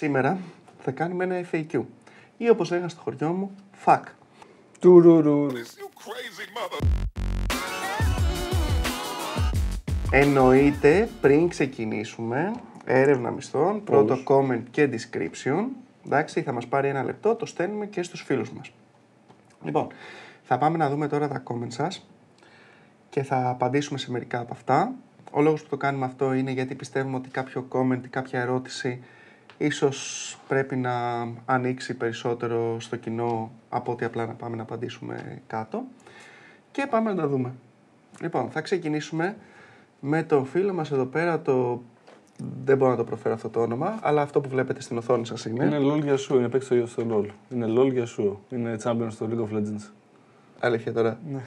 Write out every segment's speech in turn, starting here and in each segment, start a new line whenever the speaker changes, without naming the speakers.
Σήμερα θα κάνουμε ένα FAQ ή όπως λέγανε στο χωριό μου, fuck.
Τουρουρου.
Εννοείται πριν ξεκινήσουμε έρευνα μισθών, πρώτο comment και description. Εντάξει, θα μας πάρει ένα λεπτό, το στέλνουμε και στους φίλους μας. Λοιπόν, θα πάμε να δούμε τώρα τα comments σας και θα απαντήσουμε σε μερικά από αυτά. Ο λόγος που το κάνουμε αυτό είναι γιατί πιστεύουμε ότι κάποιο comment, κάποια ερώτηση ίσως πρέπει να ανοίξει περισσότερο στο κοινό από ότι απλά να πάμε να απαντήσουμε κάτω. Και πάμε να τα δούμε. Λοιπόν, θα ξεκινήσουμε με τον φίλο μας εδώ πέρα, δεν μπορώ να το προφέρω αυτό το όνομα, αλλά αυτό που βλέπετε στην οθόνη σας είναι.
Είναι LOL για σου, είναι παίξει στο LOL. Είναι LOL για σου, είναι champion στο League of Legends.
Αλήθεια τώρα.
Ναι.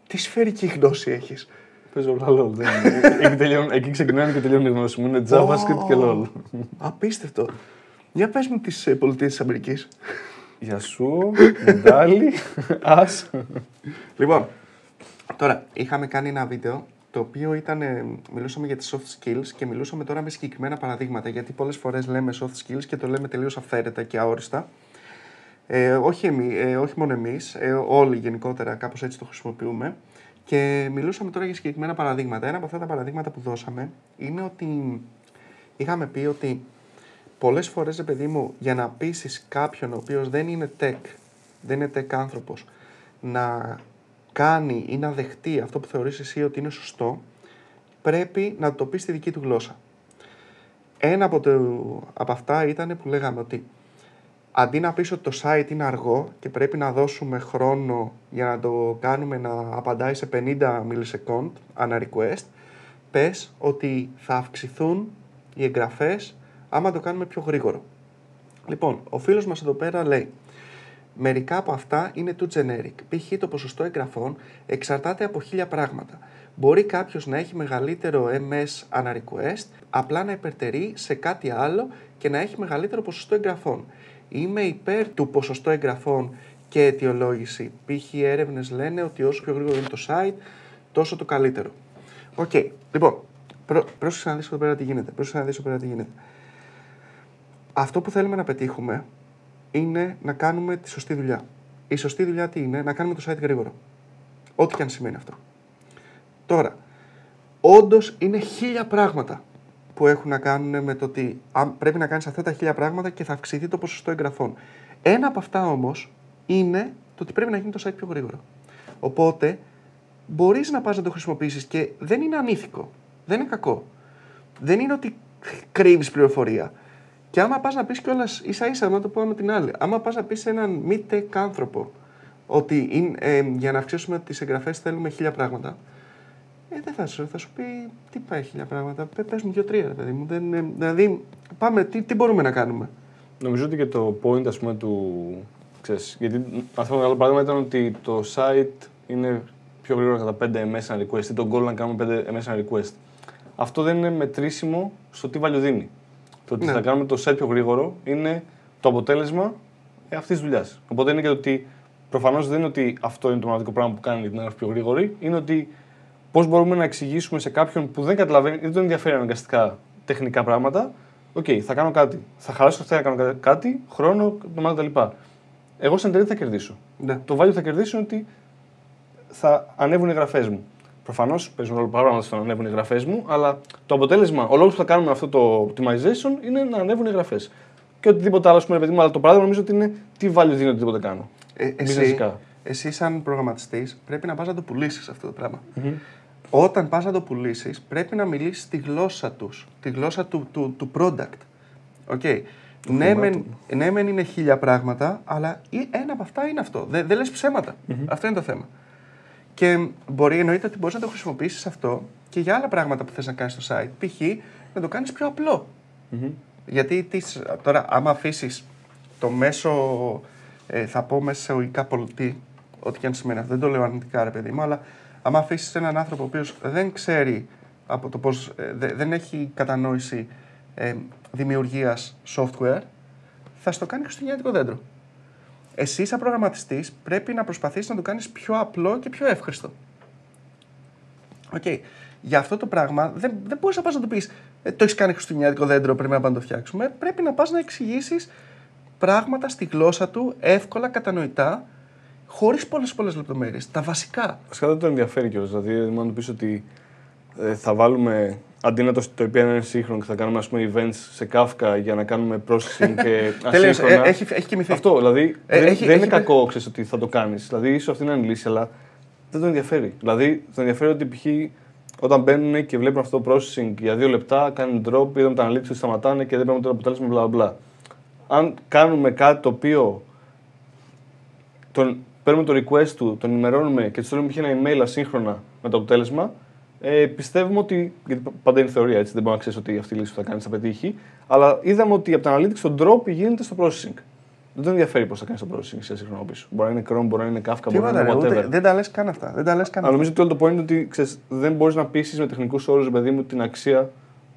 Τι σφαιρική γνώση έχεις.
Παίζω απλά LOL. Εκεί ξεκινάει και τελειώνει η γνώση μου. Είναι JavaScript και LOL.
Απίστευτο. Για πες μου τις Πολιτείες της Αμερικής.
Για σου, Ντάλι, Ας.
Λοιπόν, τώρα είχαμε κάνει ένα βίντεο το οποίο μιλούσαμε για τις soft skills και μιλούσαμε τώρα με συγκεκριμένα παραδείγματα, γιατί πολλές φορές λέμε soft skills και το λέμε τελείως αυθαίρετα και αόριστα. Όχι μόνο εμείς, όλοι γενικότερα κάπως έτσι το χρησιμοποιούμε. Και μιλούσαμε τώρα για συγκεκριμένα παραδείγματα. Ένα από αυτά τα παραδείγματα που δώσαμε είναι ότι είχαμε πει ότι πολλές φορές, παιδί μου, για να πείσεις κάποιον ο οποίος δεν είναι tech άνθρωπος, να κάνει ή να δεχτεί αυτό που θεωρείς εσύ ότι είναι σωστό, πρέπει να το πεις στη δική του γλώσσα. Ένα από αυτά ήταν που λέγαμε ότι αντί να πεις ότι το site είναι αργό και πρέπει να δώσουμε χρόνο για να το κάνουμε να απαντάει σε 50 millisecond ανά request, πες ότι θα αυξηθούν οι εγγραφές άμα το κάνουμε πιο γρήγορο. Λοιπόν, ο φίλος μας εδώ πέρα λέει, μερικά από αυτά είναι too generic. Π.χ. το ποσοστό εγγραφών εξαρτάται από 1000 πράγματα. Μπορεί κάποιος να έχει μεγαλύτερο MS ανά request, απλά να υπερτερεί σε κάτι άλλο και να έχει μεγαλύτερο ποσοστό εγγραφών. Είμαι υπέρ του ποσοστό εγγραφών και αιτιολόγηση. Π.χ. έρευνες λένε ότι όσο πιο γρήγορο είναι το site, τόσο το καλύτερο. Οκ. Λοιπόν, πρόσεξε να δεις εδώ πέρα τι γίνεται. Αυτό που θέλουμε να πετύχουμε είναι να κάνουμε τη σωστή δουλειά. Η σωστή δουλειά τι είναι? Να κάνουμε το site γρήγορο. Ό,τι και αν σημαίνει αυτό. Τώρα, όντως είναι 1000 πράγματα που έχουν να κάνουν με το ότι πρέπει να κάνεις αυτά τα 1000 πράγματα και θα αυξηθεί το ποσοστό εγγραφών. Ένα από αυτά όμως είναι το ότι πρέπει να γίνει το site πιο γρήγορο. Οπότε, μπορείς να πας να το χρησιμοποιήσεις και δεν είναι ανήθικο. Δεν είναι κακό. Δεν είναι ότι κρύβεις πληροφορία. Και άμα πας να πεις κιόλας ίσα-ίσα, να το πω με την άλλη, άμα πας να πεις σε έναν μη tech άνθρωπο ότι για να αυξήσουμε τις εγγραφές θέλουμε 1000 πράγματα, δεν θα σου πει τι πάει 1000 πράγματα. Πες μου 2-3, παιδί μου. Δηλαδή, πάμε, τι μπορούμε να κάνουμε.
Νομίζω ότι και το point, ας πούμε, του. Ξέρεις, γιατί αυτό το μεγάλο παράδειγμα ήταν ότι το site είναι πιο γρήγορο κατά 5 MS ένα request ή το goal να κάνουμε 5 MS ένα request. Αυτό δεν είναι μετρήσιμο στο τι value δίνει. Το ότι θα κάνουμε το site πιο γρήγορο είναι το αποτέλεσμα αυτής της δουλειάς. Οπότε είναι και το ότι προφανώς δεν είναι ότι αυτό είναι το μοναδικό πράγμα που κάνει την έγγραφη πιο γρήγορη, είναι ότι πώς μπορούμε να εξηγήσουμε σε κάποιον που δεν καταλαβαίνει, δεν τον ενδιαφέρει αναγκαστικά τεχνικά πράγματα. Οκ, θα κάνω κάτι. Θα χαλάσω αυτό να κάνω κάτι, χρόνο, κτλ. Εγώ σαν εταιρεία θα κερδίσω.
Ναι.
Το value θα κερδίσω είναι ότι θα ανέβουν οι εγγραφές μου. Προφανώς παίζουν ρόλο πάρα πράγματα στο να ανέβουν οι εγγραφές μου, αλλά το αποτέλεσμα, ο λόγος που θα κάνουμε αυτό το optimization είναι να ανέβουν οι εγγραφές. Και οτιδήποτε άλλο, παιδί μου, αλλά το παράδειγμα νομίζω ότι είναι τι value δίνει οτιδήποτε κάνω.
Εσύ, σαν προγραμματιστής, πρέπει να πας να το πουλήσεις αυτό το πράγμα. Mm-hmm. Όταν πας να το πουλήσεις, πρέπει να μιλήσεις τη γλώσσα τους, τη γλώσσα του product. Okay. Ναι, μεν είναι 1000 πράγματα, αλλά ένα από αυτά είναι αυτό. Δεν λες ψέματα. Mm-hmm. Αυτό είναι το θέμα. Και εννοείται ότι μπορείς να το χρησιμοποιήσεις αυτό και για άλλα πράγματα που θες να κάνεις στο site. Π.χ. να το κάνεις πιο απλό. Mm-hmm. Γιατί τώρα, άμα αφήσεις το μέσο, θα πω μέσα σε εισαγωγικά πολιτή, ό,τι και αν σημαίνει αυτό, δεν το λέω αρνητικά, ρε παιδί μου, αλλά άμα αφήσεις έναν άνθρωπο ο οποίος δεν ξέρει από το πώς, δεν έχει κατανόηση δημιουργίας software, θα στο κάνει χριστουγεννιάτικο δέντρο. Εσύ, σαν προγραμματιστής, πρέπει να προσπαθήσεις να το κάνεις πιο απλό και πιο εύχριστο. Okay. Για αυτό το πράγμα δεν μπορείς να πας να του πεις το έχεις κάνει χριστουγεννιάτικο δέντρο, πρέπει να πάμε να το φτιάξουμε. Πρέπει να πας να εξηγήσεις πράγματα στη γλώσσα του, εύκολα, κατανοητά, χωρίς πολλές λεπτομέρειες. Τα βασικά.
Βασικά δεν το ενδιαφέρει κιόλας. Δηλαδή, μόνο να του πεις ότι θα βάλουμε, αντί να το IP είναι σύγχρονο και θα κάνουμε ας πούμε, events σε Kafka για να κάνουμε processing και ασύγχρονα.
Έχει κοιμηθεί.
Αυτό, δηλαδή δεν είναι κακό ξέρεις, ότι θα το κάνεις. Δηλαδή, ίσως αυτή να είναι η λύση, αλλά δεν τον ενδιαφέρει. Δηλαδή, τον ενδιαφέρει ότι π.χ. όταν μπαίνουν και βλέπουν αυτό το processing για 2 λεπτά, κάνουν drop, είδαμε τα analytics, σταματάνε και δεν παίρνουν το αποτέλεσμα, bla. Αν κάνουμε κάτι το οποίο παίρνουμε το request του, τον ενημερώνουμε και του στέλνουμε π.χ. ένα email ασύγχρονα με το αποτέλεσμα, πιστεύουμε ότι. Γιατί πάντα είναι θεωρία, έτσι, δεν μπορεί να ξέρει ότι αυτή η λύση που θα κάνει θα πετύχει. Αλλά είδαμε ότι από τα analytics το drop γίνεται στο processing. Δεν τον ενδιαφέρει πώ θα κάνει το processing σε ασύγχρονο πίσω. Μπορεί να είναι Chrome, μπορεί να είναι Kafka, μπορεί να είναι whatever.
Δεν τα λες καν αυτά.
Αλλά νομίζω ότι όλο το point είναι ότι ξέρεις, δεν μπορεί να πείσει με τεχνικού όρου, παιδί μου, την αξία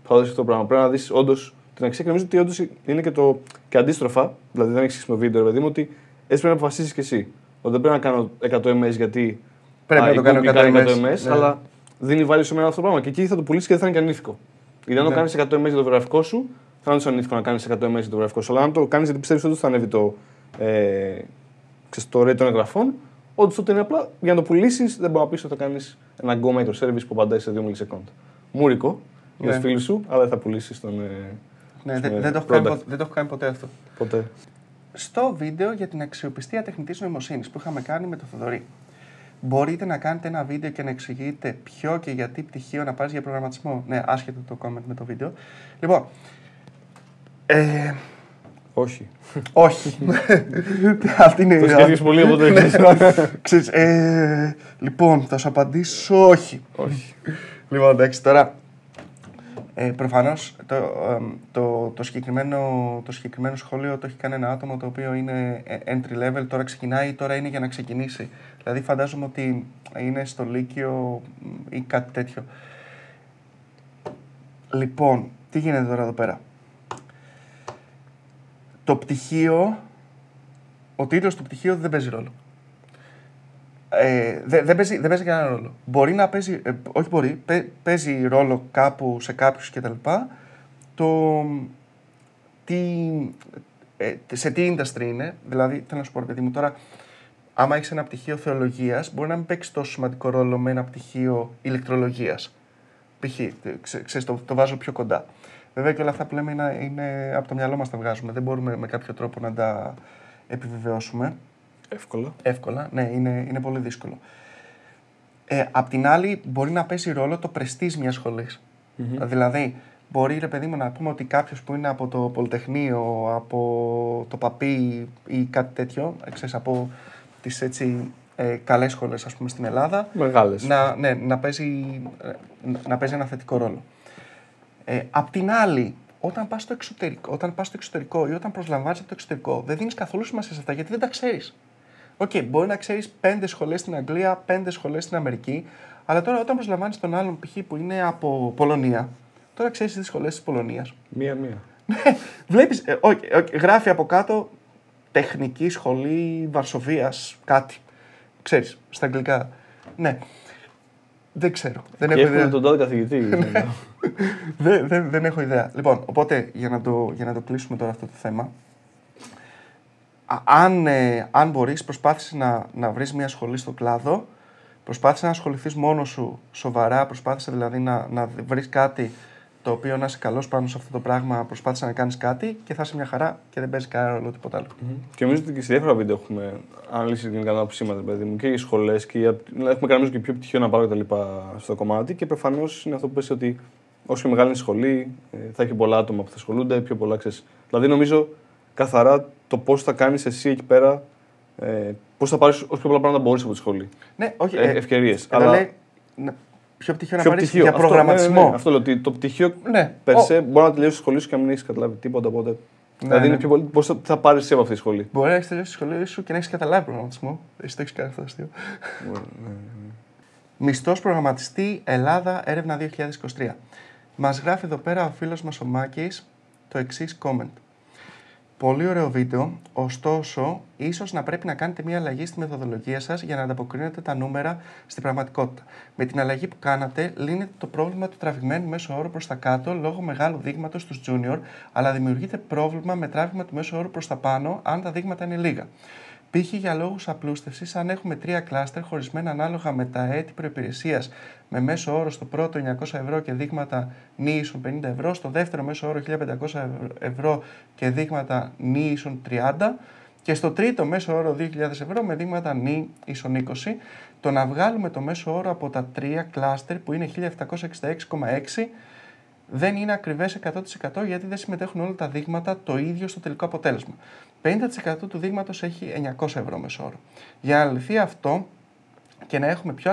που θα δώσει αυτό το πράγμα. Πρέπει να δει όντω την αξία και νομίζω ότι όντω είναι και αντίστροφα. Δηλαδή δεν έχει με βίντεο, παιδί μου, ότι έτσι πρέπει να αποφασίσει κι εσύ. Ότι δεν πρέπει να κάνω 100 MS γιατί
πρέπει να το κάνω 100
MS, αλλά δίνει value σε μένα αυτό το πράγμα. Και εκεί θα το πουλήσει και δεν θα είναι και ανήθικο. Γιατί αν το κάνει 100 MS για το βιογραφικό σου, θα είναι ανήθικο να κάνει 100 MS για το βιογραφικό σου. Αλλά αν το κάνει γιατί πιστεύει ότι θα ανέβει το rate των εγγραφών, όντω τότε είναι απλά για να το πουλήσει, δεν μπορεί να πει ότι θα κάνει ένα Go microservice που απαντάει σε 2 μιλισεκόντ. Μούρικο για του φίλου σου, αλλά δεν θα πουλήσει τον.
Ναι, δεν το έχω κάνει ποτέ αυτό.
Ποτέ.
Στο βίντεο για την αξιοπιστία τεχνητής νοημοσύνης που είχαμε κάνει με τον Θοδωρή, μπορείτε να κάνετε ένα βίντεο και να εξηγείτε ποιο και γιατί πτυχίο να πάρεις για προγραμματισμό. Ναι, άσχετο το comment με το βίντεο. Λοιπόν.
Όχι.
Όχι. Αυτή είναι η
το σκέφτηκες πολύ από το
Λοιπόν, θα σου απαντήσω όχι.
Όχι.
Λοιπόν, εντάξει, τώρα. Προφανώς το συγκεκριμένο σχόλιο το έχει κάνει ένα άτομο το οποίο είναι entry level, τώρα ξεκινάει, τώρα είναι για να ξεκινήσει. Δηλαδή φαντάζομαι ότι είναι στο Λύκειο ή κάτι τέτοιο. Λοιπόν, τι γίνεται τώρα εδώ πέρα. Το πτυχίο, ο τίτλος του πτυχίου δεν παίζει ρόλο. Δεν παίζει κανένα ρόλο. Μπορεί να παίζει, όχι μπορεί, παίζει ρόλο κάπου σε κάποιους κτλ. Σε τι industry είναι, δηλαδή θέλω να σου πω, παιδί μου, τώρα, άμα έχεις ένα πτυχίο θεολογίας, μπορεί να μην παίξει τόσο σημαντικό ρόλο με ένα πτυχίο ηλεκτρολογίας. Π.χ. Ξέρεις, το βάζω πιο κοντά. Βέβαια και όλα αυτά που λέμε είναι από το μυαλό μας τα βγάζουμε. Δεν μπορούμε με κάποιο τρόπο να τα επιβεβαιώσουμε. Εύκολα, ναι, είναι πολύ δύσκολο. Απ' την άλλη, μπορεί να παίζει ρόλο το πρεστίζ μιας σχολής. Mm-hmm. Δηλαδή, μπορεί, ρε παιδί μου, να πούμε ότι κάποιος που είναι από το Πολυτεχνείο, από το Παπί ή κάτι τέτοιο, ξέρεις, από τις έτσι καλές σχολές, ας πούμε, στην Ελλάδα,
μεγάλες,
να παίζει ένα θετικό ρόλο. Απ' την άλλη, όταν πας στο εξωτερικό ή όταν προσλαμβάνεις από το εξωτερικό, δεν δίνεις καθόλου σημασία σε αυτά γιατί δεν τα ξέρεις. Μπορεί να ξέρεις 5 σχολές στην Αγγλία, 5 σχολές στην Αμερική, αλλά τώρα όταν προσλαμβάνεις τον άλλον π.χ. που είναι από Πολωνία, τώρα ξέρεις τις σχολές της Πολωνίας.
Μία-μία.
Βλέπεις, γράφει από κάτω τεχνική σχολή Βαρσοβίας, κάτι. Ξέρεις, στα αγγλικά. Ναι. Δεν ξέρω. Δεν έχω ιδέα.
Τον τάδε καθηγητή.
Δεν έχω ιδέα. Λοιπόν, οπότε για να το κλείσουμε τώρα αυτό το θέμα, αν μπορείς, προσπάθησε να βρεις μια σχολή στο κλάδο, προσπάθησε να ασχοληθείς μόνος σου σοβαρά, προσπάθησε δηλαδή να βρεις κάτι το οποίο να είσαι καλός πάνω σε αυτό το πράγμα, προσπάθησε να κάνεις κάτι και θα είσαι μια χαρά και δεν παίζει κανένα ρόλο τίποτα άλλο.
Και νομίζω ότι και σε διάφορα βίντεο έχουμε αναλύσει την κατά ψήματα, παιδί μου, και οι σχολές και έχουμε κάνει και πιο πτυχίο να πάρω κτλ. Στο κομμάτι και προφανώς είναι αυτό που πες ότι όσο πιο μεγάλη είναι η σχολή, θα έχει πολλά άτομα που θα ασχολούνται, πιο πολλά ξέρεις. Δηλαδή νομίζω καθαρά το πώς θα κάνεις εσύ εκεί πέρα, πώς θα πάρεις όσο πιο πολλά πράγματα μπορείς από τη σχολή.
Ναι, όχι.
Ευκαιρίες.
Αλλά λέει, ποιο πτυχίο να πάρεις για προγραμματισμό.
Ναι. Αυτό λέω ότι το πτυχίο περσέ μπορεί να τελειώσει τη σχολή σου και να μην έχει καταλάβει τίποτα. Οπότε. Δηλαδή είναι πιο πολύ πώς θα πάρεις εσύ από αυτή τη σχολή.
Μπορεί να έχει τελειώσει τη σχολή σου και να έχει καταλάβει προγραμματισμό. Εσύ το έχει κάνει αυτό το αστείο. Μισθός προγραμματιστή Ελλάδα έρευνα 2023. Μας γράφει εδώ πέρα ο φίλος μας ο Μάκης το εξής comment. Πολύ ωραίο βίντεο, ωστόσο, ίσως να πρέπει να κάνετε μια αλλαγή στη μεθοδολογία σας για να ανταποκρίνετε τα νούμερα στην πραγματικότητα. Με την αλλαγή που κάνατε, λύνεται το πρόβλημα του τραβηγμένου μέσου όρου προς τα κάτω λόγω μεγάλου δείγματος στους junior, αλλά δημιουργείται πρόβλημα με τράβηγμα του μέσου όρου προς τα πάνω αν τα δείγματα είναι λίγα. Π.χ. για λόγους απλούστευσης, αν έχουμε 3 κλάστερ χωρισμένα ανάλογα με τα έτη προϋπηρεσίας, με μέσο όρο στο πρώτο 900 ευρώ και δείγματα νη ίσον 50 ευρώ, στο δεύτερο μέσο όρο 1500 ευρώ και δείγματα νη ίσον 30 και στο τρίτο μέσο όρο 2.000 ευρώ με δείγματα νη ίσον 20, το να βγάλουμε το μέσο όρο από τα 3 κλάστερ που είναι 1766,6 δεν είναι ακριβές 100% γιατί δεν συμμετέχουν όλα τα δείγματα το ίδιο στο τελικό αποτέλεσμα. 50% του δείγματος έχει 900 ευρώ μέσο όρο. Για να λυθεί αυτό και να έχουμε πιο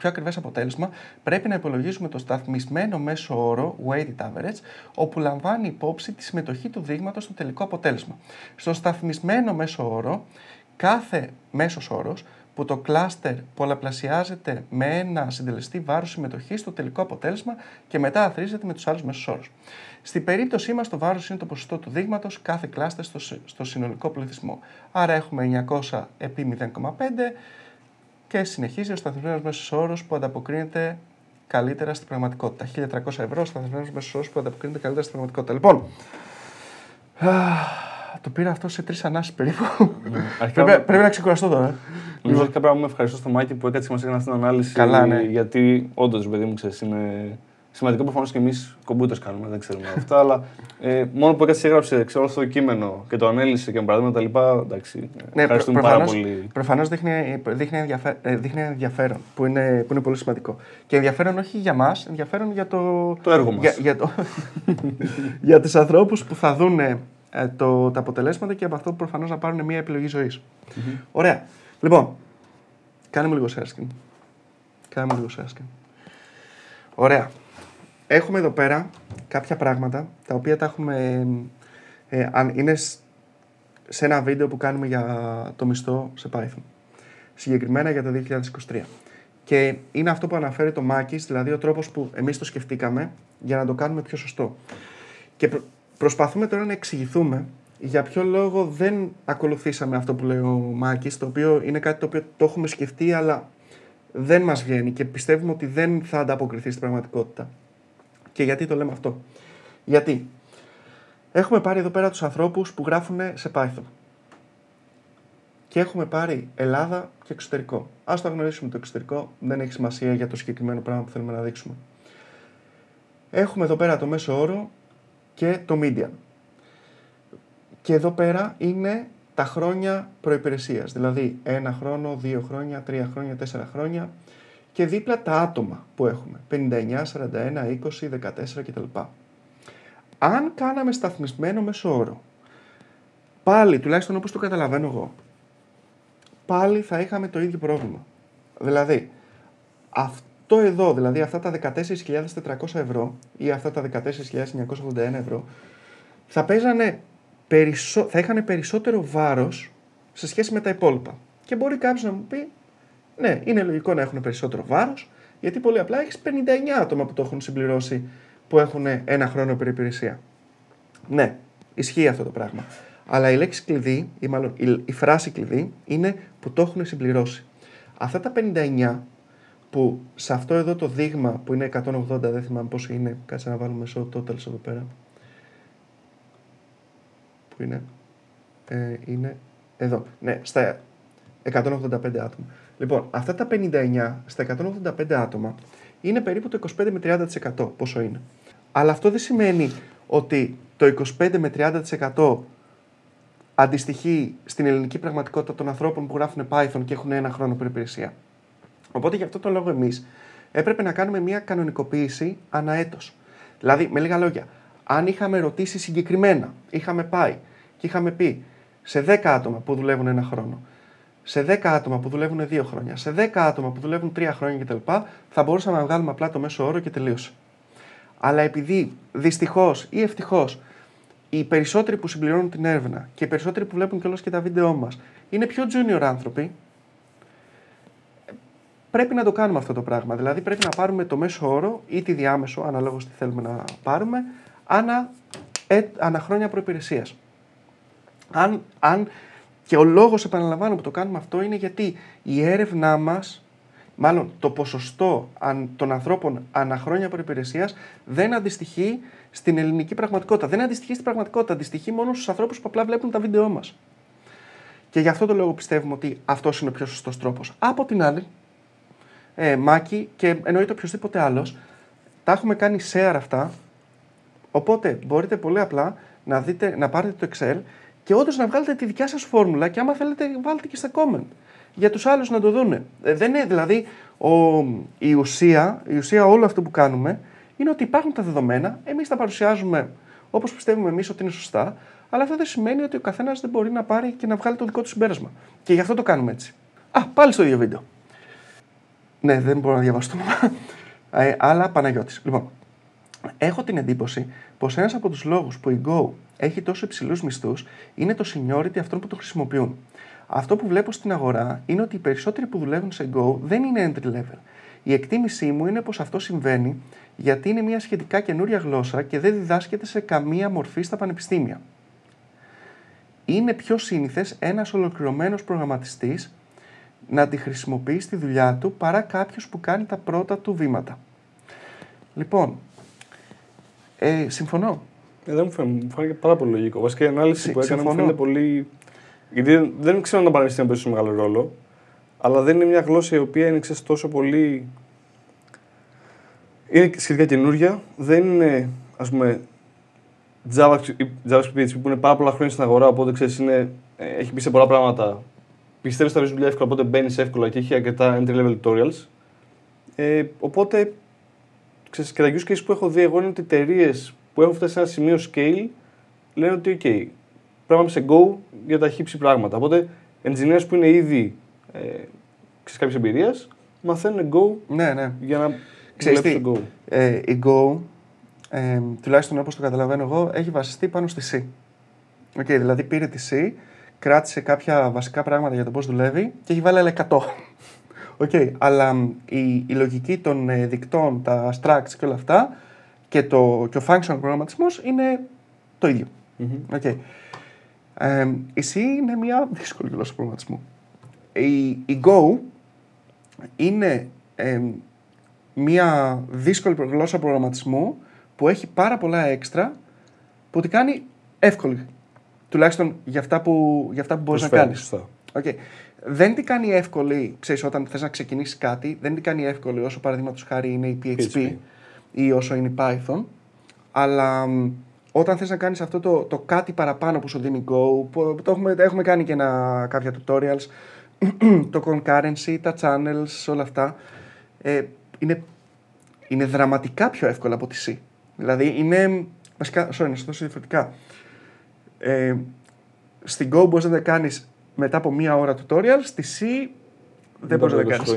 ακριβές αποτέλεσμα, πρέπει να υπολογίσουμε το σταθμισμένο μέσο όρο, weighted average, όπου λαμβάνει υπόψη τη συμμετοχή του δείγματος στο τελικό αποτέλεσμα. Στο σταθμισμένο μέσο όρο, κάθε μέσος όρος που το κλάστερ πολλαπλασιάζεται με ένα συντελεστή βάρους συμμετοχής στο τελικό αποτέλεσμα και μετά αθροίζεται με τους άλλους μέσους όρους. Στην περίπτωσή μας, το βάρος είναι το ποσοστό του δείγματος κάθε κλάστερ στο συνολικό πληθυσμό. Άρα έχουμε 900 επί 0,5 και συνεχίζει ο σταθμισμένος μέσος όρος που ανταποκρίνεται καλύτερα στην πραγματικότητα. 1.300 ευρώ, σταθμισμένος μέσος όρος που ανταποκρίνεται καλύτερα στην πραγματικότητα. Λοιπόν, το πήρα αυτό σε 3 ανάσεις περίπου. Πρέπει να ξεκουραστώ τώρα.
Νομίζω ότι πρέπει να ευχαριστώ στο Μάκη που έκατσε και μας έκανε αυτή την ανάλυση.
Καλά, ναι.
Γιατί όντως, παιδί μου, ξέρεις, είναι σημαντικό. Προφανώς και εμείς κομπιούτερς κάνουμε, δεν ξέρουμε αυτά. Αλλά μόνο που έκατσε έγραψε όλο αυτό το κείμενο και το ανέλυσε και με παραδείγματα τα λοιπά. Εντάξει.
Ναι,
ευχαριστούμε πάρα πολύ.
Προφανώς δείχνει ενδιαφέρον, που είναι πολύ σημαντικό. Και ενδιαφέρον όχι για μας, ενδιαφέρον για το
έργο μας.
Για τους ανθρώπους που θα δουν τα αποτελέσματα και από αυτό προφανώς να πάρουν μια επιλογή ζωής. Ωραία. Λοιπόν, κάνουμε λίγο sharescreen. Ωραία. Έχουμε εδώ πέρα κάποια πράγματα τα οποία τα έχουμε. Είναι σε ένα βίντεο που κάνουμε για το μισθό σε Python. Συγκεκριμένα για το 2023. Και είναι αυτό που αναφέρει το Μάκης, δηλαδή ο τρόπος που εμείς το σκεφτήκαμε για να το κάνουμε πιο σωστό. Και προσπαθούμε τώρα να εξηγηθούμε για ποιο λόγο δεν ακολουθήσαμε αυτό που λέει ο Μάκης, το οποίο είναι κάτι το οποίο το έχουμε σκεφτεί, αλλά δεν μας βγαίνει και πιστεύουμε ότι δεν θα ανταποκριθεί στην πραγματικότητα. Και γιατί το λέμε αυτό? Γιατί έχουμε πάρει εδώ πέρα τους ανθρώπους που γράφουν σε Python. Και έχουμε πάρει Ελλάδα και εξωτερικό. Ας το γνωρίσουμε το εξωτερικό, δεν έχει σημασία για το συγκεκριμένο πράγμα που θέλουμε να δείξουμε. Έχουμε εδώ πέρα το μέσο όρο και το median. Και εδώ πέρα είναι τα χρόνια προϋπηρεσίας, δηλαδή 1 χρόνο, 2 χρόνια, 3 χρόνια, 4 χρόνια και δίπλα τα άτομα που έχουμε, 59, 41, 20, 14 κτλ. Αν κάναμε σταθμισμένο μέσο όρο, πάλι, τουλάχιστον όπως το καταλαβαίνω εγώ, πάλι θα είχαμε το ίδιο πρόβλημα. Δηλαδή, αυτό εδώ, δηλαδή αυτά τα 14.400 ευρώ ή αυτά τα 14.981 ευρώ, θα είχαν περισσότερο βάρος σε σχέση με τα υπόλοιπα. Και μπορεί κάποιος να μου πει, ναι, είναι λογικό να έχουν περισσότερο βάρος, γιατί πολύ απλά έχεις 59 άτομα που το έχουν συμπληρώσει, που έχουν 1 χρόνο περιπηρεσία. Ναι, ισχύει αυτό το πράγμα. Αλλά η λέξη κλειδί, ή μάλλον η φράση κλειδί, είναι που το έχουν συμπληρώσει. Αυτά τα 59 που σε αυτό εδώ το δείγμα που είναι 180, δεν θυμάμαι πόσο είναι, κάτσε να βάλουμε μεσό totals εδώ πέρα. Που είναι, είναι εδώ, ναι, στα 185 άτομα. Λοιπόν, αυτά τα 59 στα 185 άτομα είναι περίπου το 25 με 30% πόσο είναι. Αλλά αυτό δεν σημαίνει ότι το 25 με 30% αντιστοιχεί στην ελληνική πραγματικότητα των ανθρώπων που γράφουν Python και έχουν 1 χρόνο προϋπηρεσία. Οπότε γι' αυτό το λόγο εμείς έπρεπε να κάνουμε μια κανονικοποίηση ανά έτος. Δηλαδή, με λίγα λόγια, αν είχαμε ρωτήσει συγκεκριμένα, είχαμε πάει και είχαμε πει σε 10 άτομα που δουλεύουν 1 χρόνο, σε 10 άτομα που δουλεύουν 2 χρόνια, σε 10 άτομα που δουλεύουν 3 χρόνια κτλ., θα μπορούσαμε να βγάλουμε απλά το μέσο όρο και τελείωσε. Αλλά επειδή δυστυχώς ή ευτυχώς οι περισσότεροι που συμπληρώνουν την έρευνα και οι περισσότεροι που βλέπουν κιόλας και τα βίντεό μας είναι πιο junior άνθρωποι, πρέπει να το κάνουμε αυτό το πράγμα. Δηλαδή πρέπει να πάρουμε το μέσο όρο ή τη διάμεσο, αναλόγως τι θέλουμε να πάρουμε, ανά χρόνια προϋπηρεσίας. Αν και ο λόγος, επαναλαμβάνω, που το κάνουμε αυτό είναι γιατί η έρευνά μας, μάλλον το ποσοστό των ανθρώπων αναχρόνια προϋπηρεσίας δεν αντιστοιχεί στην ελληνική πραγματικότητα. Δεν αντιστοιχεί στην πραγματικότητα, αντιστοιχεί μόνο στους ανθρώπους που απλά βλέπουν τα βίντεό μας. Και γι' αυτό το λόγο πιστεύουμε ότι αυτός είναι ο πιο σωστός τρόπος. Από την άλλη, Μάκη και εννοείται οποιοδήποτε άλλος, τα έχουμε κάνει share αυτά, οπότε μπορείτε πολύ απλά να πάρετε το Excel και όντως να βγάλετε τη δικιά σας φόρμουλα και άμα θέλετε βάλτε και στα comment για τους άλλους να το δούνε. Δεν είναι δηλαδή η ουσία όλου αυτού που κάνουμε είναι ότι υπάρχουν τα δεδομένα, εμείς τα παρουσιάζουμε όπως πιστεύουμε εμείς ότι είναι σωστά, αλλά αυτό δεν σημαίνει ότι ο καθένας δεν μπορεί να πάρει και να βγάλει το δικό του συμπέρασμα. Και γι' αυτό το κάνουμε έτσι. Πάλι στο ίδιο βίντεο. Ναι, δεν μπορώ να διαβάσω το όνομα. Αλλά Παναγιώτης. Λοιπόν, έχω την εντύπωση πως ένας από τους λόγους που η Go έχει τόσο υψηλούς μισθούς είναι το seniority αυτών που το χρησιμοποιούν. Αυτό που βλέπω στην αγορά είναι ότι οι περισσότεροι που δουλεύουν σε Go δεν είναι entry level. Η εκτίμησή μου είναι πως αυτό συμβαίνει γιατί είναι μια σχετικά καινούρια γλώσσα και δεν διδάσκεται σε καμία μορφή στα πανεπιστήμια. Είναι πιο σύνηθες ένας ολοκληρωμένος προγραμματιστής να τη χρησιμοποιεί στη δουλειά του παρά κάποιος που κάνει τα πρώτα του βήματα. Λοιπόν, συμφωνώ.
Δεν μου φάνηκε πάρα πολύ λογικό. Βασικά η ανάλυση που έκανα μου φαίνεται πολύ. Γιατί δεν ξέρω αν τα πανεπιστήμια παίζουν μεγάλο ρόλο, αλλά δεν είναι μια γλώσσα η οποία είναι τόσο πολύ. Είναι σχετικά καινούρια. Δεν είναι, ας πούμε, JavaScript PHP που είναι πάρα πολλά χρόνια στην αγορά, οπότε ξέρεις, έχει μπει σε πολλά πράγματα. Πιστεύεις ότι θα βρεις δουλειά εύκολα, οπότε μπαίνεις εύκολα και έχει αρκετά entry-level tutorials. Οπότε, ξέρεις, και τα use cases που έχω δει εγώ είναι ότι εταιρείες που έχουν φτάσει σε ένα σημείο scale λένε ότι OK, πρέπει να πάμε σε Go για τα χύψη πράγματα. Οπότε, engineers που είναι ήδη κάποιες εμπειρίες μαθαίνουν Go για να δουλέψουν Go.
Η Go, τουλάχιστον όπως το καταλαβαίνω εγώ, έχει βασιστεί πάνω στη C. Δηλαδή πήρε τη C, κράτησε κάποια βασικά πράγματα για το πώς δουλεύει και έχει βάλει άλλα 100. Αλλά η λογική των δικτών, τα structs και όλα αυτά και ο functional προγραμματισμός είναι το ίδιο. Η C είναι μια δύσκολη γλώσσα προγραμματισμού. Η Go είναι μια δύσκολη γλώσσα προγραμματισμού που έχει πάρα πολλά έξτρα που την κάνει εύκολη. Τουλάχιστον για αυτά που μπορείς να κάνεις. Δεν την κάνει εύκολη, ξέρεις, όταν θες να ξεκινήσεις κάτι, δεν την κάνει εύκολη όσο παραδείγματος χάρη είναι η PHP ή όσο είναι η Python, αλλά όταν θες να κάνεις αυτό το κάτι παραπάνω που σου δίνει Go, που έχουμε κάνει και κάποια tutorials, το concurrency, τα channels, όλα αυτά, είναι δραματικά πιο εύκολα από τη C. Δηλαδή είναι, βασικά, να σου το δώσω διαφορετικά. Στην Go μπορείς να τα κάνεις μετά από μία ώρα tutorial, στη C δεν μπορείς να τα κάνεις.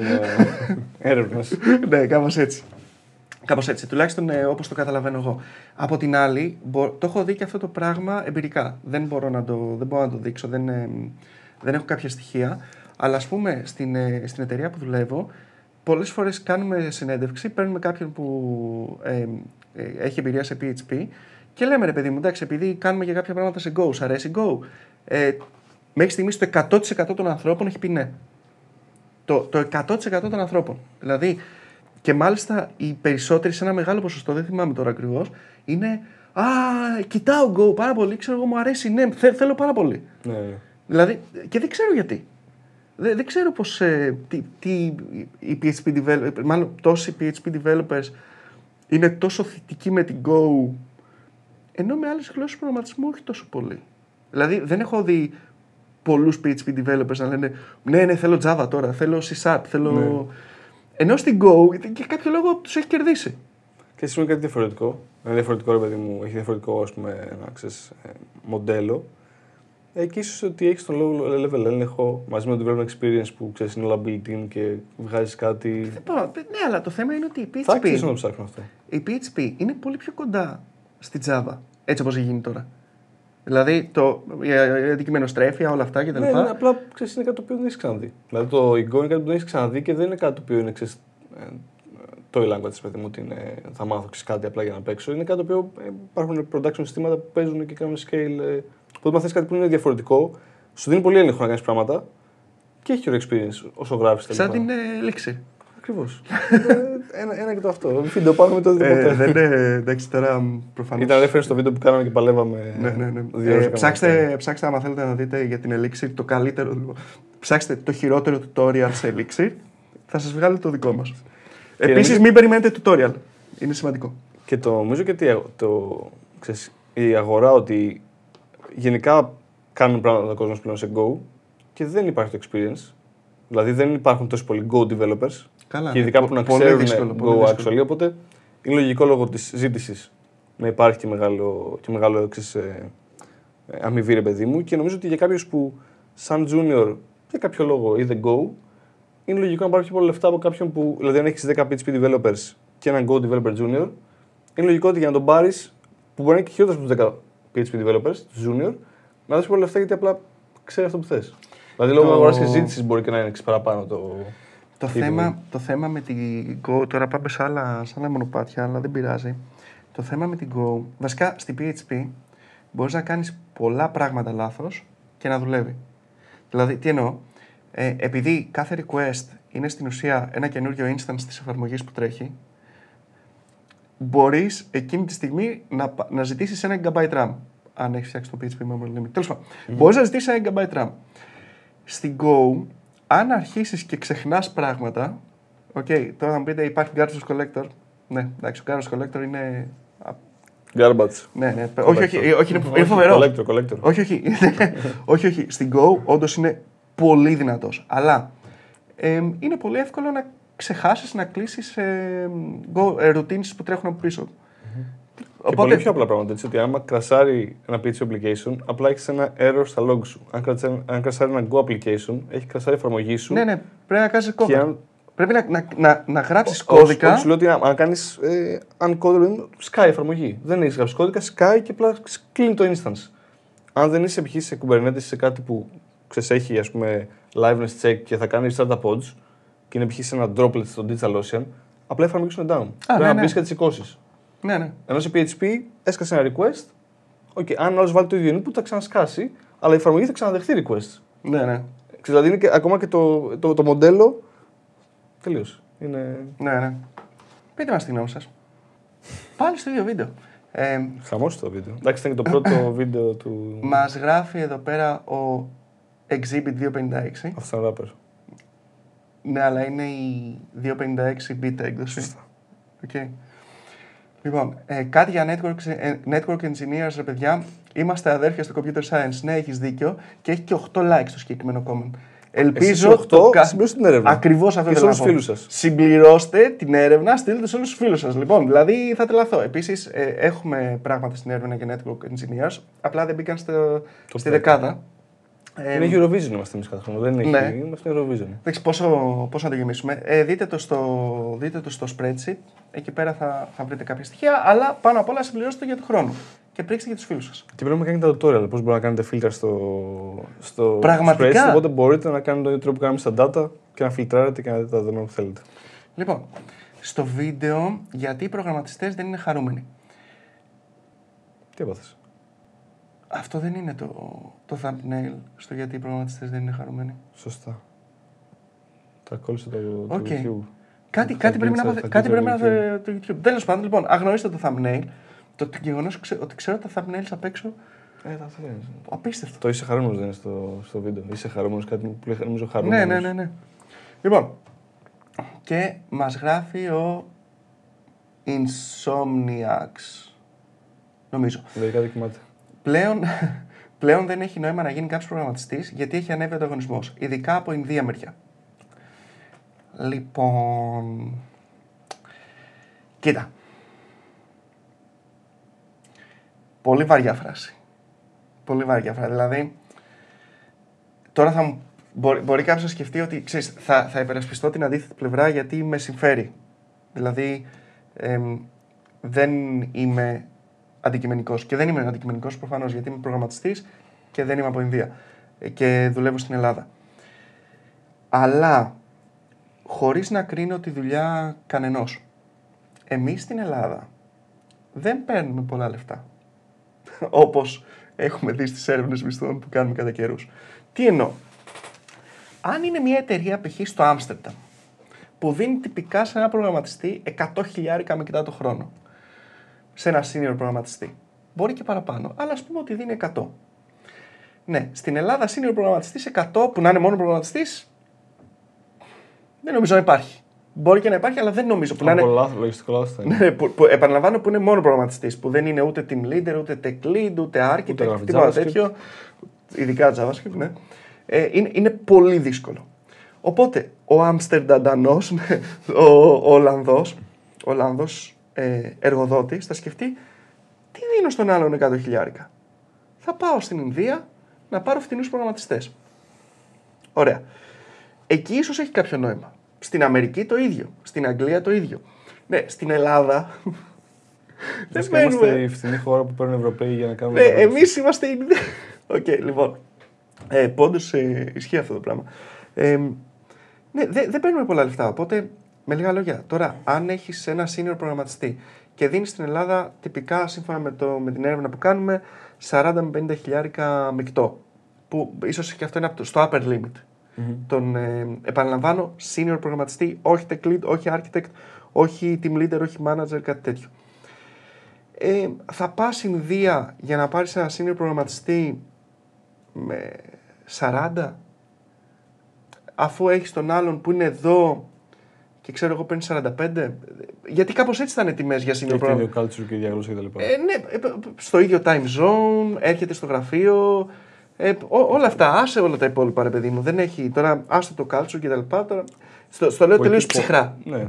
Έρευνας.
Ναι, κάπως έτσι. Τουλάχιστον όπως το καταλαβαίνω εγώ. Από την άλλη, το έχω δει και αυτό το πράγμα εμπειρικά. Δεν μπορώ να το δείξω, δεν έχω κάποια στοιχεία. Αλλά ας πούμε στην εταιρεία που δουλεύω, πολλές φορές κάνουμε συνέντευξη, παίρνουμε κάποιον που έχει εμπειρία σε PHP και λέμε ρε παιδί μου, εντάξει, επειδή κάνουμε και κάποια πράγματα σε Go, σ' αρέσει Go. Μέχρι στιγμής το 100% των ανθρώπων έχει πει ναι. Το 100% των ανθρώπων. Δηλαδή, και μάλιστα οι περισσότεροι σε ένα μεγάλο ποσοστό, δεν θυμάμαι τώρα ακριβώς, είναι κοιτάω Go πάρα πολύ, ξέρω εγώ, μου αρέσει, ναι, θέλω πάρα πολύ.
Ναι.
Δηλαδή, και δεν ξέρω γιατί. Δεν ξέρω πως οι PHP developers, μάλλον τόσοι PHP developers είναι τόσο θετικοί με την Go, ενώ με άλλες γλώσσες προγραμματισμού όχι τόσο πολύ. Δηλαδή, δεν έχω δει πολλούς PHP developers να λένε ναι, θέλω Java τώρα, θέλω C#, θέλω... Ναι. Ενώ στην Go, για κάποιο λόγο τους έχει κερδίσει.
Και σημαίνει κάτι διαφορετικό. Είναι διαφορετικό, ρε παιδί μου, έχει διαφορετικό, ας πούμε, μοντέλο. Και ίσως ότι έχεις τον low level έλεγχο μαζί με το development experience που ξέρεις είναι όλα built-in και βγάζεις κάτι.
Ναι, αλλά το θέμα είναι ότι η PHP.
Θα άξιζε να το ψάχνω αυτό.
Η PHP είναι πολύ πιο κοντά στη Java, έτσι όπως έχει γίνει τώρα. Δηλαδή η αντικειμενοστρέφεια, όλα αυτά κτλ.
Ναι, απλά ξέρεις, είναι κάτι το οποίο δεν έχεις ξαναδεί. Δηλαδή το Go είναι κάτι που δεν έχεις ξαναδεί και δεν είναι κάτι το οποίο είναι το language, παιδί μου, ότι θα μάθω κάτι απλά για να παίξω. Είναι κάτι το οποίο υπάρχουν production συστήματα που παίζουν και κάνουν scale Οπότε μαθαίνει κάτι που είναι διαφορετικό, σου δίνει πολύ έλεγχο να κάνει πράγματα και έχει ωραίο experience όσο γράφει.
Σαν την Elixir.
Ακριβώς. ένα και το αυτό. Βίντεο πάνω με το οτιδήποτε.
Δεν είναι. Εντάξει, τώρα προφανώς.
Ήταν reference στο βίντεο που κάναμε και παλεύαμε.
Ναι. Ψάξτε, άμα θέλετε να δείτε για την Elixir το καλύτερο. Ψάξτε το χειρότερο tutorial σε Elixir. Θα σας βγάλει το δικό μας. Επίσης, μην περιμένετε tutorial. Είναι σημαντικό.
Και νομίζω και η αγορά ότι γενικά κάνουν πράγματα ο κόσμος πλέον σε Go και δεν υπάρχει το experience. Δηλαδή δεν υπάρχουν τόσο πολλοί Go developers.
Καλά,
και ειδικά που να ξέρουν Go actually. Οπότε είναι λογικό λόγω της ζήτησης να υπάρχει και μεγάλο αμοιβή, ρε παιδί μου. Και νομίζω ότι για κάποιους που σαν junior για κάποιο λόγο είδε Go, είναι λογικό να πάρει πιο πολλά λεφτά από κάποιον που. Δηλαδή, αν έχεις 10 PHP developers και έναν Go developer junior, είναι λογικό ότι για να τον πάρεις, που μπορεί να είναι και χειρότερο από τους 10 PHP developers, τους junior, να δώσεις πολλά λεφτά γιατί απλά ξέρει αυτό που θες. Δηλαδή, λόγω αγοράς και ζήτησης μπορεί και να είναι παραπάνω
το θέμα με την Go. Τώρα πάμε σε άλλα μονοπάτια, αλλά δεν πειράζει. Το θέμα με την Go, βασικά στην PHP, μπορείς να κάνεις πολλά πράγματα λάθος και να δουλεύει. Δηλαδή, τι εννοώ. Επειδή κάθε request είναι στην ουσία ένα καινούριο instance της εφαρμογής που τρέχει, μπορείς εκείνη τη στιγμή να ζητήσεις 1 GB RAM. Αν έχεις φτιάξει το PHP Memory Limit. Τέλος πάντων, μπορείς να ζητήσεις 1 GB RAM. Στην Go, αν αρχίσεις και ξεχνάς πράγματα, τώρα θα μου πείτε υπάρχει garbage collector. Ναι, εντάξει, ο garbage collector είναι.
Garbage.
Ναι. Όχι, είναι φοβερό.
Collector.
Όχι. Στην Go, όντως είναι πολύ δυνατός. Αλλά είναι πολύ εύκολο να ξεχάσεις να κλείσεις routines που τρέχουν από πίσω.
Και πολύ πιο απλά πράγματα. Έτσι, ότι άμα κρασάρει ένα PHP application, απλά έχεις ένα error στα logs σου. Αν κρασάρει ένα Go application, έχει κρασάρει η εφαρμογή σου.
Ναι, πρέπει να κάνεις κώδικα. Πρέπει να γράψεις κώδικα.
Σου λέω ότι αν κάνεις uncoded, σκάει η εφαρμογή. Δεν έχεις γράψει κώδικα, σκάει και απλά κλείνει το instance. Αν δεν είσαι επιχείρηση σε Kubernetes σε κάτι που έχει ας πούμε liveness check και θα κάνει startup pods και είναι επιχείρηση ένα droplet στο DigitalOcean, απλά η εφαρμογή σου είναι down. Πρέπει να μπεις και τις σηκώσεις.
Ναι.
Ενώ σε PHP έσκασε ένα request, αν άλλος βάλει το ίδιο input θα ξανασκάσει, αλλά η εφαρμογή θα ξαναδεχτεί request.
Ναι.
Δηλαδή είναι ακόμα και το μοντέλο τελείωσε.
Ναι. Πείτε μας τη γνώμη σας. Πάλι στο ίδιο βίντεο.
Χαμός το βίντεο. Εντάξει, ήταν και το πρώτο βίντεο του.
Μας γράφει εδώ πέρα ο Exhibit 256.
Αυτό είναι rapper.
Ναι, αλλά είναι η 256 beta έκδοση. Okay. Λοιπόν, κάτι για network engineers, ρε παιδιά. Είμαστε αδέρφια στο computer science. Ναι, έχεις δίκιο. Και έχει και 8 likes στο συγκεκριμένο comment. Ελπίζω
συμπληρώστε την έρευνα.
Ακριβώς αυτό θέλω να πω.
Φίλους σας.
Συμπληρώστε την έρευνα, στείλτε σε όλους τους φίλους σας. Λοιπόν, δηλαδή θα τρελαθώ. Επίσης, έχουμε πράγματα στην έρευνα για network engineers. Απλά δεν μπήκαν στη δεκάδα.
Είναι Eurovision είμαστε εμείς κάθε χρόνο. Δεν είναι.
Ναι.
Είμαστε Eurovision.
Εντάξει, πόσο να το γεμίσουμε. Δείτε το στο spreadsheet. Εκεί πέρα θα βρείτε κάποια στοιχεία. Αλλά πάνω απ' όλα συμπληρώστε το για τον χρόνο. Και πρίξτε για τους φίλους σας.
Και πρέπει να κάνετε tutorial. Πώς μπορείτε να κάνετε φίλτρα στο
Πραγματικά.
spreadsheet. Οπότε μπορείτε να κάνετε το ίδιο τρόπο που κάνουμε στα data και να φιλτράρετε και να δείτε τα δεδομένα που θέλετε.
Λοιπόν, στο βίντεο γιατί οι προγραμματιστές δεν είναι χαρούμενοι.
Τι έπαθες?
Αυτό δεν είναι το thumbnail στο γιατί οι προγραμματιστές δεν είναι χαρούμενοι.
Σωστά. Τα κόλλησε το
Okay.
YouTube.
Κάτι πρέπει να το YouTube. Τέλος πάντων, λοιπόν, αγνοήστε το thumbnail. Το γεγονός ότι ξέρω τα thumbnails απ' έξω. Απίστευτο.
Το είσαι χαρούμενος δεν είναι στο βίντεο. Είσαι χαρούμενος, κάτι που λέει νομίζω χαρούμενος.
Ναι. Λοιπόν, και μας γράφει ο Insomniacs. Νομίζω.
Λογικά δεν κοιμάται.
Πλέον δεν έχει νόημα να γίνει κάποιος προγραμματιστής γιατί έχει ανέβει ο ανταγωνισμός. Ειδικά από Ινδία μεριά. Λοιπόν. Κοίτα. Πολύ βαριά φράση. Δηλαδή, τώρα μπορεί κάποιος να σκεφτεί ότι ξέρεις, θα υπερασπιστώ την αντίθετη πλευρά γιατί με συμφέρει. Δηλαδή, δεν είμαι αντικειμενικός. Και δεν είμαι αντικειμενικός προφανώς γιατί είμαι προγραμματιστής και δεν είμαι από Ινδία. Και δουλεύω στην Ελλάδα. Αλλά, χωρίς να κρίνω τη δουλειά κανενός. Εμείς στην Ελλάδα δεν παίρνουμε πολλά λεφτά. Όπως έχουμε δει στις έρευνες μισθών που κάνουμε κατά καιρούς. Τι εννοώ. Αν είναι μια εταιρεία π.χ. στο Άμστερνταμ που δίνει τυπικά σε ένα προγραμματιστή 100.000 με κοιτά το χρόνο, σε ένα senior προγραμματιστή, μπορεί και παραπάνω, αλλά ας πούμε ότι δίνει 100. Ναι, στην Ελλάδα senior προγραμματιστής 100 που να είναι μόνο προγραμματιστής, δεν νομίζω να υπάρχει. Μπορεί και να υπάρχει, αλλά δεν νομίζω. Που να είναι...
Λογιστικό λάθος θα είναι.
Ναι, επαναλαμβάνω που είναι μόνο προγραμματιστής, που δεν είναι ούτε team leader, ούτε tech lead, ούτε architect, τίποτα τέτοιο. Ειδικά JavaScript, ναι. Είναι πολύ δύσκολο. Οπότε, ο Άμστερνταντανός, ο Ολλανδός εργοδότης, θα σκεφτεί τι δίνω στον άλλον 100.000. Θα πάω στην Ινδία να πάρω φτηνούς προγραμματιστές. Ωραία. Εκεί ίσως έχει κάποιο νόημα. Στην Αμερική το ίδιο. Στην Αγγλία το ίδιο. Ναι, στην Ελλάδα.
Δεν είμαστε η φθηνή χώρα που παίρνουν Ευρωπαίοι για να κάνουν.
Ναι, εμείς είμαστε η. Οκ, λοιπόν. Πόντως ισχύει αυτό το πράγμα. Ναι, δεν παίρνουμε πολλά λεφτά. Οπότε, με λίγα λόγια, τώρα, αν έχεις ένα senior προγραμματιστή και δίνεις στην Ελλάδα τυπικά, σύμφωνα με την έρευνα που κάνουμε, 40 με 50 χιλιάρικα μεικτό. Που ίσως και αυτό είναι στο upper limit. Mm-hmm. Τον επαναλαμβάνω, senior προγραμματιστή, όχι tech lead, όχι architect, όχι team leader, όχι manager, κάτι τέτοιο. Θα πας Ινδία για να πάρεις ένα senior προγραμματιστή με 40, αφού έχεις τον άλλον που είναι εδώ και ξέρω εγώ παίρνει 45, γιατί κάπως έτσι θα είναι τιμές για senior προγραμματιστή.
Το ίδιο culture και η διαγλώσσα κτλ.
Ναι, στο ίδιο time zone, έρχεται στο γραφείο. Όλα αυτά, άσε όλα τα υπόλοιπα, ρε παιδί μου. Δεν έχει τώρα, άσε το culture και τα λοιπά. Τώρα, στο λέω τελείως ψυχρά.
Ναι.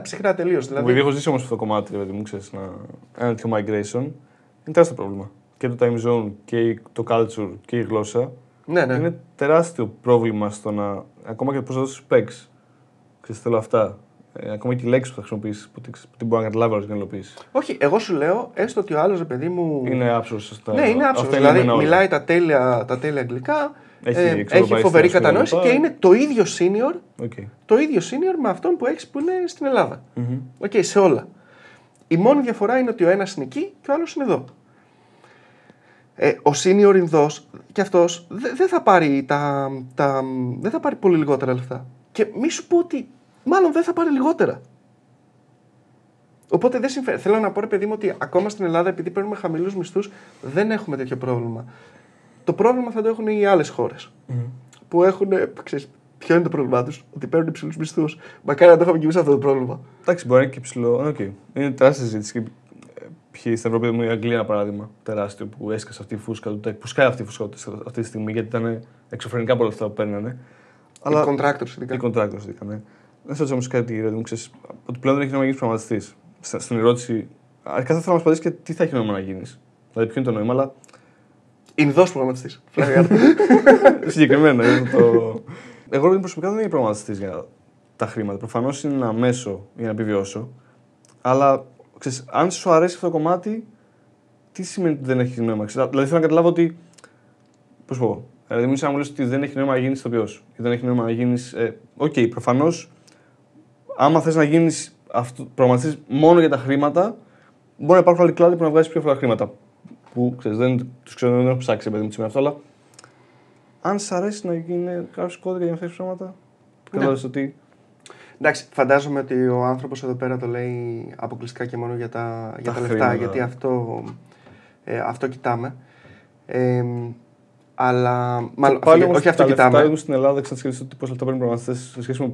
Ψυχρά τελείως. Δηλαδή...
Επειδή έχω ζήσει όμως αυτό το κομμάτι, ρε παιδί μου, ξέρεις, ένα τέτοιο migration, είναι τεράστιο πρόβλημα. Και το time zone και το culture και η γλώσσα.
Ναι.
Είναι τεράστιο πρόβλημα στο να. Ακόμα και πώς θα δώσεις specs. Ξέρεις, θέλω αυτά. Ακόμα και οι λέξεις που θα χρησιμοποιήσεις, που την μπορεί να καταλάβει για να υλοποιήσεις.
Όχι, εγώ σου λέω έστω ότι ο άλλος, ρε παιδί μου.
Είναι άψογος σωστά.
Ναι, είναι άψογος. Δηλαδή, μιλάει τα τέλεια αγγλικά, έχει φοβερή κατανόηση και είναι το ίδιο senior.
Okay.
Το ίδιο senior με αυτόν που έχεις που είναι στην Ελλάδα. Okay, σε όλα. Η μόνη διαφορά είναι ότι ο ένας είναι εκεί και ο άλλος είναι εδώ. Ο senior Ινδός και αυτός δεν θα πάρει δεν θα πάρει πολύ λιγότερα λεφτά. Και μη σου πω ότι μάλλον δεν θα πάρει λιγότερα. Οπότε δεν συμφέρει. Θέλω να πω, ρε παιδί μου, ότι ακόμα στην Ελλάδα, επειδή παίρνουμε χαμηλούς μισθούς, δεν έχουμε τέτοιο πρόβλημα. Το πρόβλημα θα το έχουν οι άλλες χώρες. Που έχουν. Ξέρεις, ποιο είναι το πρόβλημά τους, ότι παίρνουν υψηλούς μισθούς. Μακάρι να το είχαμε και εμείς αυτό το πρόβλημα.
Εντάξει, μπορεί να είναι και υψηλό. Okay. Είναι τεράστια συζήτηση. Στην Ευρώπη, η Αγγλία, ένα παράδειγμα τεράστιο που έσκασε αυτή η φούσκα του tech, που σκάει αυτή η φούσκα αυτή τη στιγμή, γιατί ήταν εξωφρενικά πολλά αυτά που παίρνανε.
Οι contractors ειδικά.
Οι contractors ειδικά, ναι. Να σα όμως κάτι, ρε, ξέρεις, ότι πλέον δεν έχει νόημα να γίνεις προγραμματιστής. Στην ερώτηση, αρχικά θα ήθελα να μας απαντήσεις και τι θα έχει νόημα να γίνεις. Δηλαδή, ποιο είναι το νόημα, αλλά.
Ινδός προγραμματιστής.
Συγκεκριμένα. Εγώ προσωπικά δεν είμαι προγραμματιστής για τα χρήματα. Προφανώς είναι ένα μέσο για να επιβιώσω. Αλλά ξέρεις, αν σου αρέσει αυτό το κομμάτι, τι σημαίνει ότι δεν έχει νόημα. Δηλαδή θέλω να καταλάβω ότι. Πώς πω. Δηλαδή, μην μου λες ότι δεν έχει νόημα να γίνεις ηθοποιός ή δεν έχει νόημα να γίνεις. Οκ, προφανώς, άμα θες να γίνεις προγραμματιστής μόνο για τα χρήματα, μπορεί να υπάρχουν άλλοι κλάδοι που να βγάζεις πιο εύκολα χρήματα. Που ξέρεις, δεν έχω ψάξει παιδί μου σημαίνει αυτό, αλλά αν σ' αρέσει να γίνει κάποιο κώδικα για να φτιάξει πράγματα, καταλάβεις ότι.
Εντάξει, φαντάζομαι ότι ο άνθρωπος εδώ πέρα το λέει αποκλειστικά και μόνο για τα λεφτά, γιατί αυτό κοιτάμε. Αλλά. Μάλλον, όχι αυτό κοιτάμε.
Τα λεφτά στην Ελλάδα, ξανασκεφτείς ότι πώς λεφτά παίρνουν προγραμματιστές σε σχέση με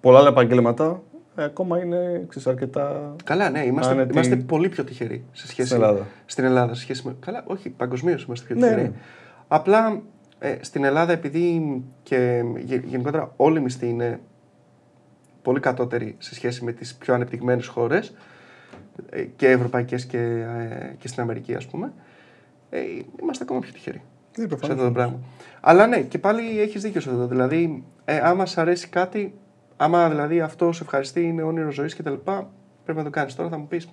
πολλά άλλα επαγγέλματα, ακόμα είναι αρκετά.
Καλά, ναι, είμαστε πολύ πιο τυχεροί σε σχέση στην Ελλάδα. Σε σχέση με. Καλά, όχι, παγκοσμίως είμαστε πιο τυχεροί. Ναι. Απλά στην Ελλάδα, επειδή και γενικότερα όλοι οι μισθοί είναι πολύ κατώτεροι σε σχέση με τις πιο ανεπτυγμένες χώρες και ευρωπαϊκές και στην Αμερική, ας πούμε, είμαστε ακόμα πιο τυχεροί σε αυτό το πράγμα. Αλλά ναι, και πάλι έχεις δίκιο σε αυτό. Δηλαδή, άμα σ' αρέσει κάτι, άμα δηλαδή αυτό σε ευχαριστεί, είναι όνειρο ζωής κτλ., πρέπει να το κάνεις. Τώρα θα μου πεις,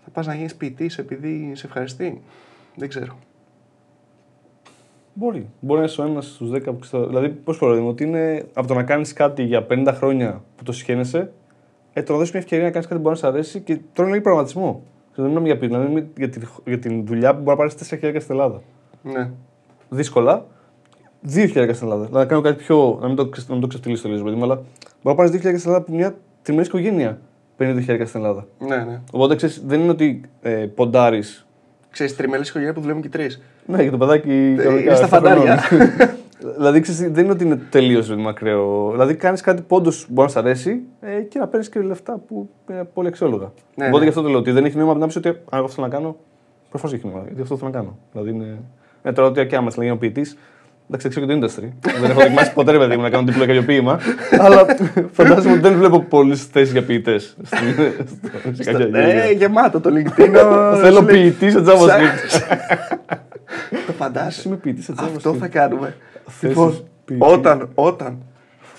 θα πας να γίνεις ποιητής επειδή σε ευχαριστεί. Δεν ξέρω.
Μπορεί να είσαι ο ένας στους 10 που ξέρω. Δηλαδή, πώς πω, ότι είναι από το να κάνεις κάτι για 50 χρόνια που το συχαίνεσαι, το να δώσεις μια ευκαιρία να κάνεις κάτι που μπορεί να σ' αρέσει και τώρα είναι λίγο πραγματισμό. Και δεν μιλάμε για πείνα, μιλάμε για την δουλειά που μπορεί να πάρει 4.000 στην Ελλάδα.
Ναι.
Δύσκολα, 2.000 στην Ελλάδα. Δηλαδή να κάνω κάτι πιο. Να μην το ξεφτυλίσω το παιδί μου, αλλά μπορεί να πάρει 2.000 στην Ελλάδα που μια τριμερή οικογένεια παίρνει 2.000 στην Ελλάδα.
Ναι, ναι.
Οπότε ξέρεις, δεν είναι ότι ποντάρει.
Ξέρεις, τριμελής οικογένεια που δουλεύουν και 3.
Ναι, για το παιδάκι.
Είναι στα φαντάρια.
Δηλαδή, ξέρεις, δεν είναι ότι είναι τελείως μακραίο. Δηλαδή, κάνεις κάτι που όντως μπορεί να σ' αρέσει και να παίρνεις και λεφτά που είναι πολύ αξιόλογα.
Ναι,
Οπότε
ναι.
γι' αυτό το λέω ότι δεν έχει νόημα να πει ότι αν αυτό θέλω να κάνω, προφανώς έχει νόημα. Γιατί αυτό θέλω να κάνω. Δηλαδή, είναι τώρα ότι άμα θέλω να γίνω ποιητής, εντάξει, ξέρω και το industry. Δεν έχω δοκιμάσει ποτέ, ρε παιδί μου, να κάνω διπλό καλλιοποίημα. Αλλά φαντάζομαι ότι δεν βλέπω πολλές θέσεις για ποιητές.
Γεμάτο το LinkedIn.
Θέλω ποιητή σε JavaScript.
Το φαντάζεσαι.
Είμαι ποιητής σε JavaScript.
Αυτό θα κάνουμε.
Θέσεις
Λοιπόν,
ποιητή.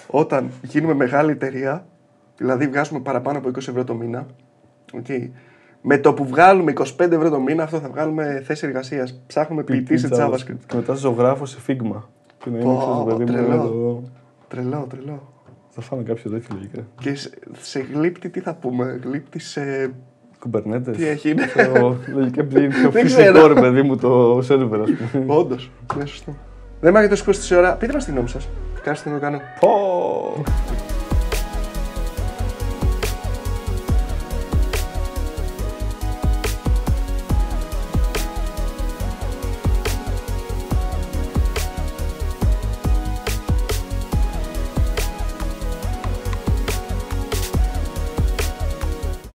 όταν γίνουμε μεγάλη εταιρεία, δηλαδή βγάζουμε παραπάνω από 20 ευρώ το μήνα, okay, με το που βγάλουμε 25 ευρώ το μήνα, αυτό θα βγάλουμε θέση εργασίας. Ψάχνουμε ποιητή σε JavaScript.
Και μετά ζωγράφο σε Figma. Και να είναι ξέρεις, παιδί μου,
Τρελό.
θα φάμε κάποιο τέτοιο λογικά.
Και σε γλύπτη τι θα πούμε, γλύπτη σε...
Κουμπερνέτες.
Τι έχει, ναι.
Λογικά πλέον πιο
Δεν
φυσικό
ξέρω.
ρε παιδί μου το σερβερ, ας πούμε.
Όντως, είναι σωστό. Δεν μ' έχετε σηκώσει τόση ώρα. Πείτε μας τη γνώμη σας. Κάντε τι να το κάνω.
Πω.